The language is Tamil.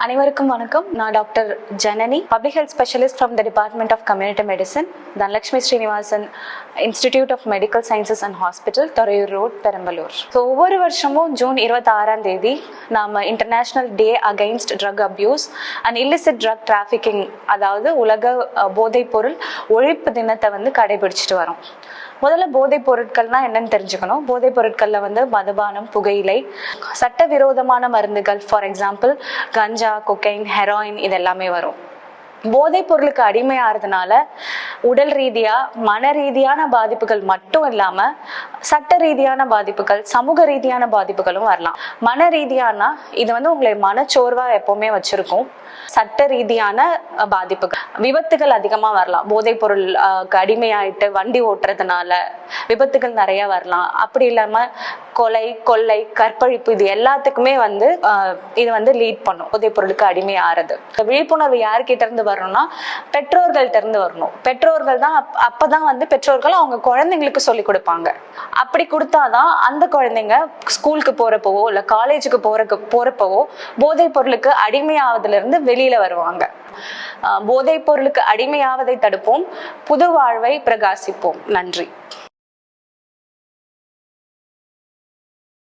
அனைவருக்கும் வணக்கம். நான் doctor Janani, public health specialist from the department of community medicine, Dhanalakshmi Srinivasan institute of medical sciences and hospital, Thuraiyur road, Perambalur. So ஒவ்வொரு வருஷமும் ஜூன் 26 நாம் international day against drug abuse and illicit drug trafficking, அதாவது உலக போதைப் பொருள் ஒழிப்பு தினத்தை கடைபிடிச்சிட்டு வரோம். முதல்ல போதைப் பொருட்கள்னா என்னன்னு தெரிஞ்சுக்கணும். போதைப் பொருட்கள்ல மதுபானம், புகையிலை, சட்டவிரோதமான மருந்துகள், for example ganja, cocaine, heroin, இது எல்லாமே வரும். போதைப் பொருளுக்கு அடிமையாகிறதுனால உடல் ரீதியா, மன ரீதியான பாதிப்புகள் மட்டும் இல்லாம சட்ட ரீதியான பாதிப்புகள், சமூக ரீதியான பாதிப்புகளும் வரலாம். மன ரீதியானா இது உங்களை மனச்சோர்வா எப்பவுமே வச்சிருக்கும். சட்ட ரீதியான பாதிப்புகள், விபத்துகள் அதிகமா வரலாம். போதைப் பொருள் அடிமையாயிட்டு வண்டி ஓட்டுறதுனால விபத்துகள் நிறைய வரலாம். அப்படி இல்லாம கொலை, கொள்ளை, கற்பழிப்பு, இது எல்லாத்துக்குமே இது லீட் பண்ணும். போதைப் பொருளுக்கு அடிமை ஆறுது. விழிப்புணர்வு யார்கிட்ட இருந்து வரணும்னா பெற்றோர்கள்ட்ட இருந்து வரணும். பெற்றோர்கள் தான் அப்பதான் பெற்றோர்கள் அவங்க குழந்தைங்களுக்கு சொல்லி கொடுப்பாங்க. அப்படி கொடுத்தாதான் அந்த குழந்தைங்க ஸ்கூலுக்கு போறப்பவோ இல்ல காலேஜுக்கு போறப்பவோ போதைப் பொருளுக்கு அடிமையாவதுல இருந்து வெளியில வருவாங்க. போதைப் பொருளுக்கு அடிமையாவதை தடுப்போம், புது வாழ்வை பிரகாசிப்போம். நன்றி.